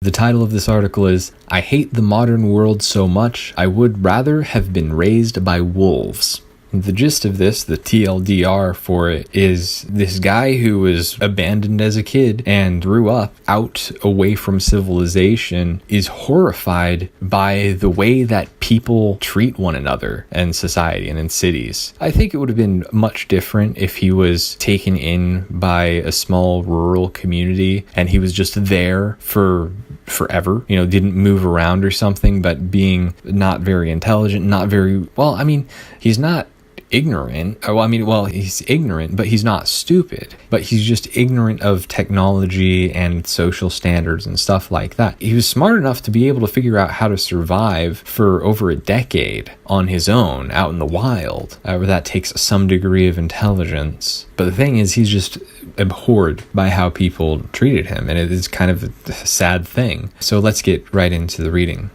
The title of this article is, I hate the modern world so much, I would rather have been raised by wolves. The gist of this, the TLDR for it, is this guy who was abandoned as a kid and grew up out away from civilization is horrified by the way that people treat one another in society and in cities. I think it would have been much different if he was taken in by a small rural community and he was just there for forever, didn't move around or something, but being not very intelligent, he's not ignorant. He's ignorant, but he's not stupid. But he's just ignorant of technology and social standards and stuff like that. He was smart enough to be able to figure out how to survive for over a decade on his own out in the wild. Where that takes some degree of intelligence. But the thing is, he's just abhorred by how people treated him, and it is kind of a sad thing. So let's get right into the reading.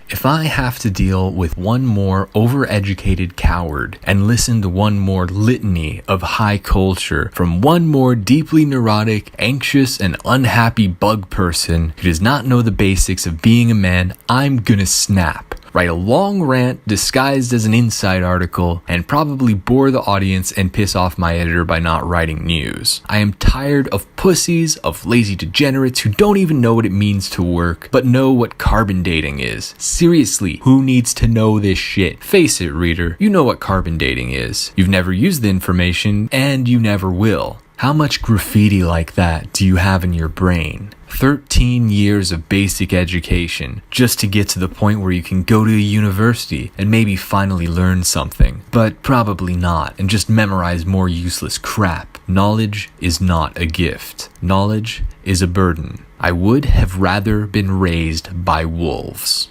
If I have to deal with one more overeducated coward and listen to one more litany of high culture from one more deeply neurotic, anxious, and unhappy bug person who does not know the basics of being a man, I'm gonna snap. Write a long rant disguised as an inside article and probably bore the audience and piss off my editor by not writing news. I am tired of pussies, of lazy degenerates who don't even know what it means to work, but know what carbon dating is. Seriously, who needs to know this shit? Face it, reader, you know what carbon dating is. You've never used the information, and you never will. How much graffiti like that do you have in your brain? 13 years of basic education just to get to the point where you can go to a university and maybe finally learn something, but probably not, and just memorize more useless crap. Knowledge is not a gift. Knowledge is a burden. I would have rather been raised by wolves.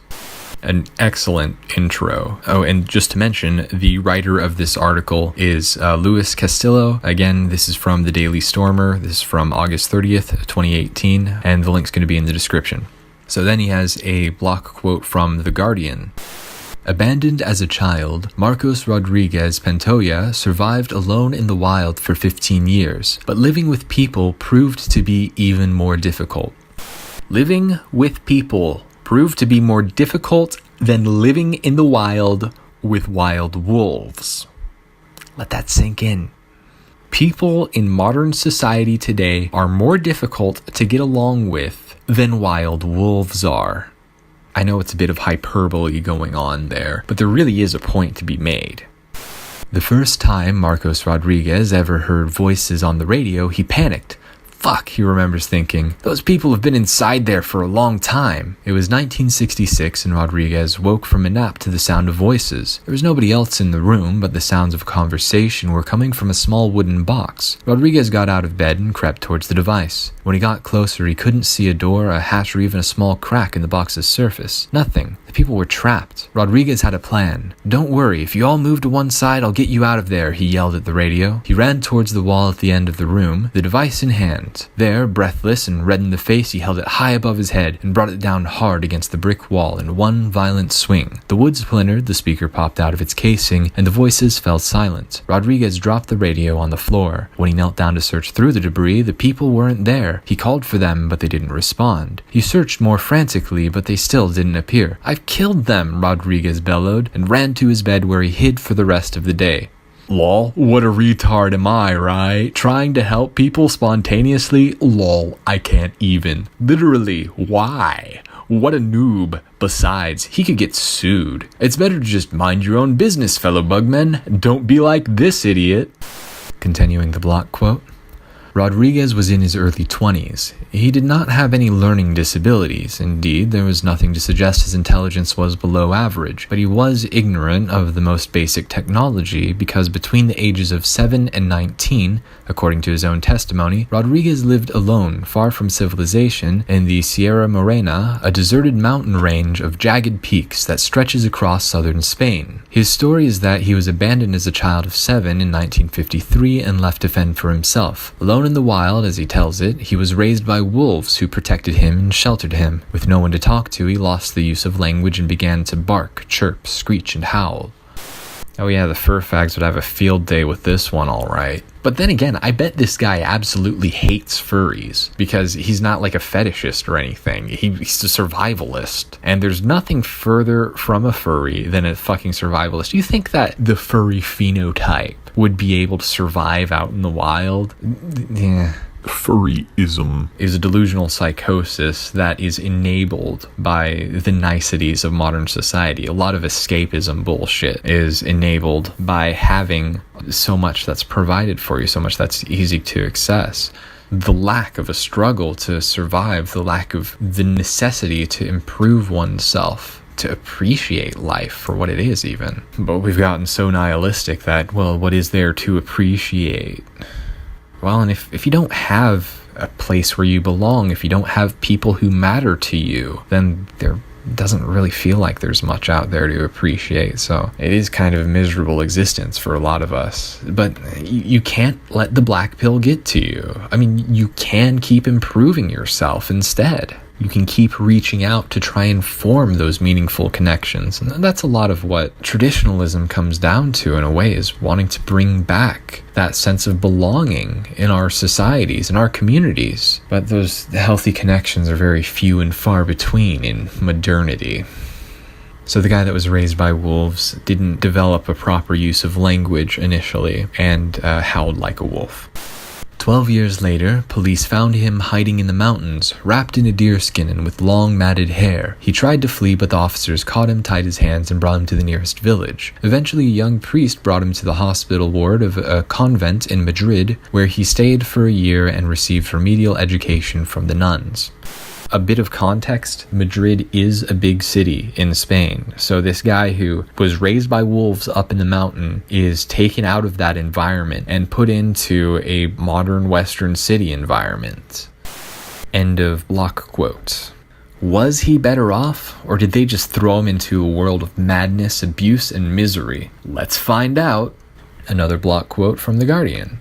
An excellent intro. Oh, and just to mention, the writer of this article is Luis Castillo. Again, this is from the Daily Stormer. This is from August 30th, 2018, and the link's going to be in the description. So then he has a block quote from The Guardian. Abandoned as a child, Marcos Rodriguez Pantoja survived alone in the wild for 15 years, but living with people proved to be even more difficult. Living with people proved to be more difficult than living in the wild with wild wolves. Let that sink in. People in modern society today are more difficult to get along with than wild wolves are. I know it's a bit of hyperbole going on there, but there really is a point to be made. The first time Marcos Rodriguez ever heard voices on the radio, he panicked. Fuck, he remembers thinking. Those people have been inside there for a long time. It was 1966 and Rodriguez woke from a nap to the sound of voices. There was nobody else in the room, but the sounds of conversation were coming from a small wooden box. Rodriguez got out of bed and crept towards the device. When he got closer, he couldn't see a door, a hatch, or even a small crack in the box's surface. Nothing. The people were trapped. Rodriguez had a plan. Don't worry, if you all move to one side, I'll get you out of there, he yelled at the radio. He ran towards the wall at the end of the room, the device in hand. There, breathless and red in the face, he held it high above his head and brought it down hard against the brick wall in one violent swing. The wood splintered, the speaker popped out of its casing, and the voices fell silent. Rodriguez dropped the radio on the floor. When he knelt down to search through the debris, the people weren't there. He called for them, but they didn't respond. He searched more frantically, but they still didn't appear. I've killed them, Rodriguez bellowed, and ran to his bed where he hid for the rest of the day. Lol, what a retard am I, right? Trying to help people spontaneously? Lol, I can't even. Literally, why? What a noob. Besides, he could get sued. It's better to just mind your own business, fellow bugmen. Don't be like this idiot. Continuing the block quote. Rodriguez was in his early 20s. He did not have any learning disabilities. Indeed, there was nothing to suggest his intelligence was below average, but he was ignorant of the most basic technology because between the ages of 7 and 19, according to his own testimony, Rodriguez lived alone, far from civilization, in the Sierra Morena, a deserted mountain range of jagged peaks that stretches across southern Spain. His story is that he was abandoned as a child of 7 in 1953 and left to fend for himself. Alone in the wild, as he tells it, he was raised by wolves who protected him and sheltered him. With no one to talk to, he lost the use of language and began to bark, chirp, screech, and howl. Oh yeah, the fur fags would have a field day with this one, all right. But then again, I bet this guy absolutely hates furries because he's not like a fetishist or anything. He's a survivalist. And there's nothing further from a furry than a fucking survivalist. Do you think that the furry phenotype would be able to survive out in the wild? Yeah. Furryism is a delusional psychosis that is enabled by the niceties of modern society. A lot of escapism bullshit is enabled by having so much that's provided for you, so much that's easy to access. The lack of a struggle to survive, the lack of the necessity to improve oneself, to appreciate life for what it is even. But we've gotten so nihilistic that, well, what is there to appreciate? Well, and if you don't have a place where you belong, if you don't have people who matter to you, then there doesn't really feel like there's much out there to appreciate. So it is kind of a miserable existence for a lot of us. But you can't let the black pill get to you. I mean, you can keep improving yourself instead. You can keep reaching out to try and form those meaningful connections. And that's a lot of what traditionalism comes down to in a way, is wanting to bring back that sense of belonging in our societies, in our communities. But those healthy connections are very few and far between in modernity. So the guy that was raised by wolves didn't develop a proper use of language initially and howled like a wolf. 12 years later, police found him hiding in the mountains, wrapped in a deerskin and with long matted hair. He tried to flee, but the officers caught him, tied his hands, and brought him to the nearest village. Eventually, a young priest brought him to the hospital ward of a convent in Madrid, where he stayed for a year and received remedial education from the nuns. A bit of context, Madrid is a big city in Spain. So this guy who was raised by wolves up in the mountain is taken out of that environment and put into a modern Western city environment. End of block quote. Was he better off, or did they just throw him into a world of madness, abuse, and misery? Let's find out. Another block quote from The Guardian.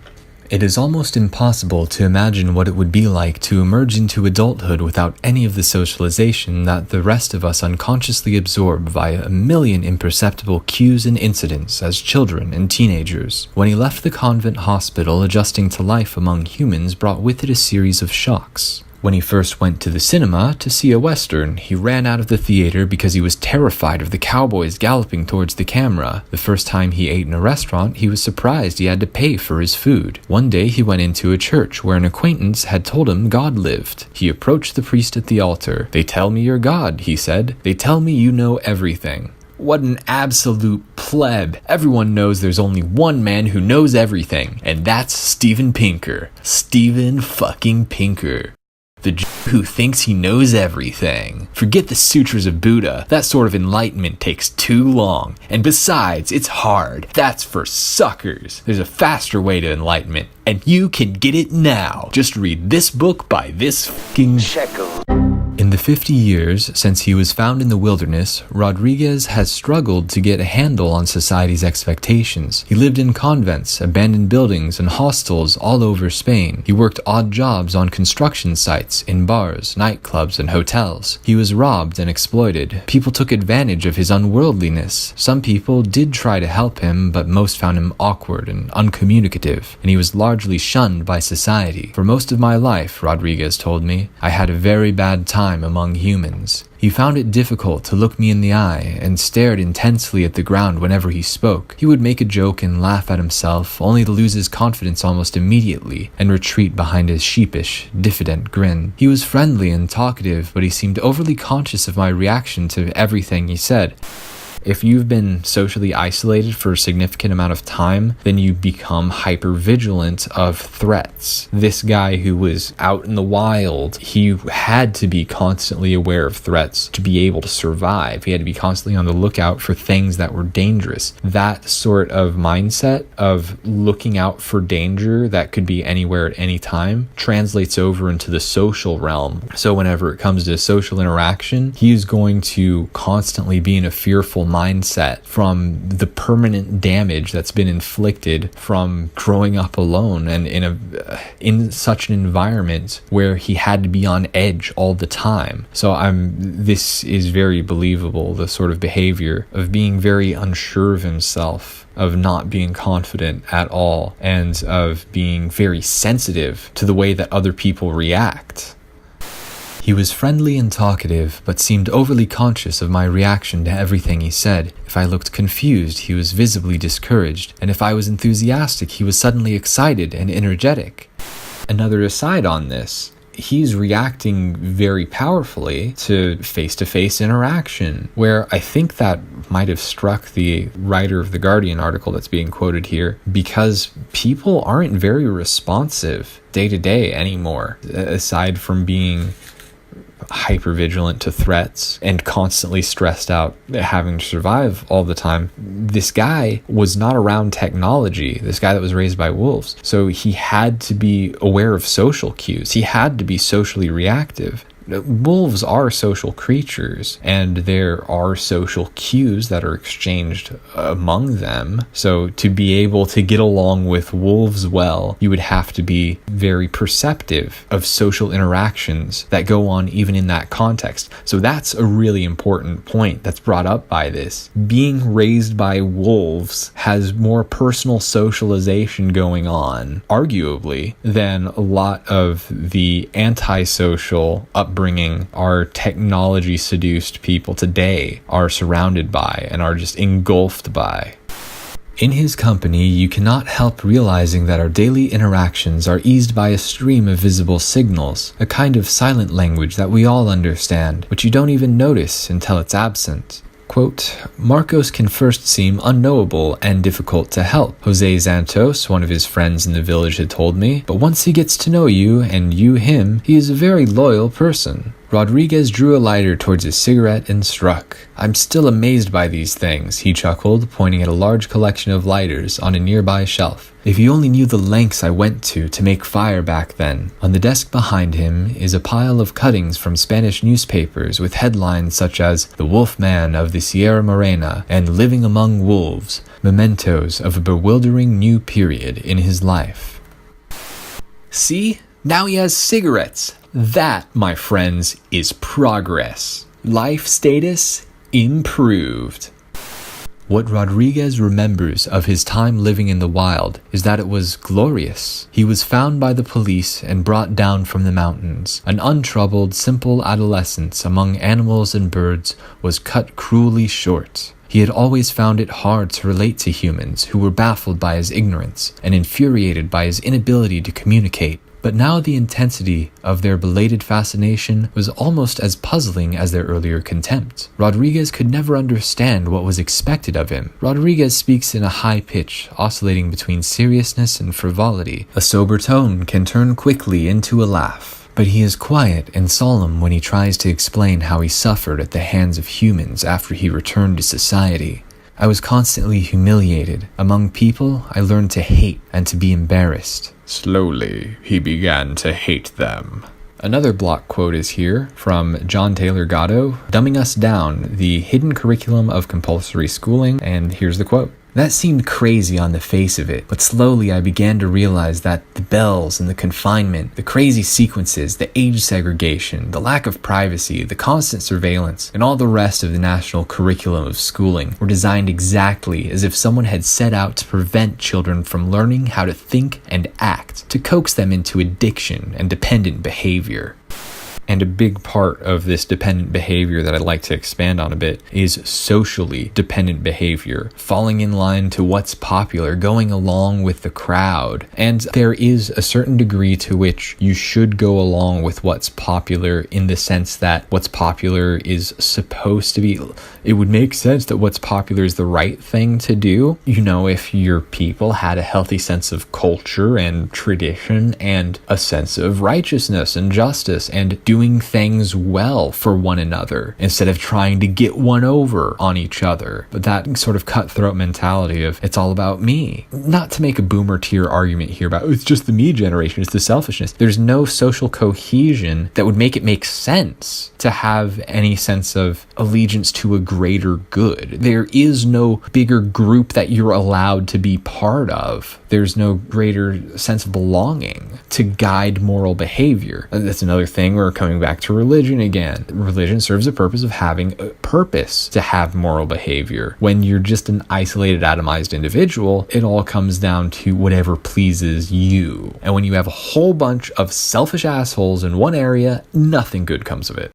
It is almost impossible to imagine what it would be like to emerge into adulthood without any of the socialization that the rest of us unconsciously absorb via a million imperceptible cues and incidents as children and teenagers. When he left the convent hospital, adjusting to life among humans brought with it a series of shocks. When he first went to the cinema to see a Western, he ran out of the theater because he was terrified of the cowboys galloping towards the camera. The first time he ate in a restaurant, he was surprised he had to pay for his food. One day he went into a church where an acquaintance had told him God lived. He approached the priest at the altar. "They tell me you're God," he said. "They tell me you know everything." What an absolute pleb. Everyone knows there's only one man who knows everything, and that's Steven Pinker. Steven fucking Pinker. The Jew who thinks he knows everything. Forget the sutras of Buddha. That sort of enlightenment takes too long. And besides, it's hard. That's for suckers. There's a faster way to enlightenment, and you can get it now. Just read this book by this fucking shekel. In the 50 years since he was found in the wilderness, Rodriguez has struggled to get a handle on society's expectations. He lived in convents, abandoned buildings, and hostels all over Spain. He worked odd jobs on construction sites, in bars, nightclubs, and hotels. He was robbed and exploited. People took advantage of his unworldliness. Some people did try to help him, but most found him awkward and uncommunicative, and he was largely shunned by society. For most of my life, Rodriguez told me, I had a very bad time among humans. He found it difficult to look me in the eye and stared intensely at the ground whenever he spoke. He would make a joke and laugh at himself, only to lose his confidence almost immediately and retreat behind his sheepish, diffident grin. He was friendly and talkative, but he seemed overly conscious of my reaction to everything he said. If you've been socially isolated for a significant amount of time, then you become hyper-vigilant of threats. This guy who was out in the wild, he had to be constantly aware of threats to be able to survive. He had to be constantly on the lookout for things that were dangerous. That sort of mindset of looking out for danger that could be anywhere at any time translates over into the social realm. So whenever it comes to social interaction, he is going to constantly be in a fearful mindset from the permanent damage that's been inflicted from growing up alone and in such an environment where he had to be on edge all the time. So this is very believable, the sort of behavior of being very unsure of himself, of not being confident at all, and of being very sensitive to the way that other people react. He was friendly and talkative, but seemed overly conscious of my reaction to everything he said. If I looked confused, he was visibly discouraged, and if I was enthusiastic, he was suddenly excited and energetic. Another aside on this, he's reacting very powerfully to face-to-face interaction, where I think that might have struck the writer of the Guardian article that's being quoted here, because people aren't very responsive day to day anymore, aside from being hyper-vigilant to threats and constantly stressed out having to survive all the time. This guy was not around technology, this guy that was raised by wolves, so he had to be aware of social cues. He had to be socially reactive. Wolves are social creatures, and there are social cues that are exchanged among them. So to be able to get along with wolves well, you would have to be very perceptive of social interactions that go on even in that context. So that's a really important point that's brought up by this. Being raised by wolves has more personal socialization going on, arguably, than a lot of the antisocial upbringing our technology seduced people today are surrounded by and are just engulfed by. In his company, you cannot help realizing that our daily interactions are eased by a stream of visible signals, a kind of silent language that we all understand, which you don't even notice until it's absent. Quote, Marcos can first seem unknowable and difficult to help, Jose Xantos, one of his friends in the village, had told me, but once he gets to know you and you him, he is a very loyal person. Rodriguez drew a lighter towards his cigarette and struck. I'm still amazed by these things, he chuckled, pointing at a large collection of lighters on a nearby shelf. If you only knew the lengths I went to make fire back then. On the desk behind him is a pile of cuttings from Spanish newspapers with headlines such as The Wolfman of the Sierra Morena and Living Among Wolves, mementos of a bewildering new period in his life. See? Now he has cigarettes. That, my friends, is progress. Life status improved. What Rodriguez remembers of his time living in the wild is that it was glorious. He was found by the police and brought down from the mountains. An untroubled, simple adolescence among animals and birds was cut cruelly short. He had always found it hard to relate to humans who were baffled by his ignorance and infuriated by his inability to communicate. But now the intensity of their belated fascination was almost as puzzling as their earlier contempt. Rodriguez could never understand what was expected of him. Rodriguez speaks in a high pitch, oscillating between seriousness and frivolity. A sober tone can turn quickly into a laugh. But he is quiet and solemn when he tries to explain how he suffered at the hands of humans after he returned to society. I was constantly humiliated. Among people, I learned to hate and to be embarrassed. Slowly, he began to hate them. Another block quote is here from John Taylor Gatto, dumbing us down, the hidden curriculum of compulsory schooling, and here's the quote. That seemed crazy on the face of it, but slowly I began to realize that the bells and the confinement, the crazy sequences, the age segregation, the lack of privacy, the constant surveillance, and all the rest of the national curriculum of schooling were designed exactly as if someone had set out to prevent children from learning how to think and act, to coax them into addiction and dependent behavior. And a big part of this dependent behavior that I'd like to expand on a bit is socially dependent behavior, falling in line to what's popular, going along with the crowd. And there is a certain degree to which you should go along with what's popular, in the sense that what's popular is supposed to be, it would make sense that what's popular is the right thing to do. You know, if your people had a healthy sense of culture and tradition and a sense of righteousness and justice and doing doing things well for one another instead of trying to get one over on each other. But that sort of cutthroat mentality of it's all about me. Not to make a boomer tier argument here about it's just the me generation, it's the selfishness. There's no social cohesion that would make it make sense to have any sense of allegiance to a greater good. There is no bigger group that you're allowed to be part of. There's no greater sense of belonging to guide moral behavior. That's another thing. We're coming back to religion again. Religion serves the purpose of having a purpose to have moral behavior. When you're just an isolated, atomized individual, it all comes down to whatever pleases you. And when you have a whole bunch of selfish assholes in one area, nothing good comes of it.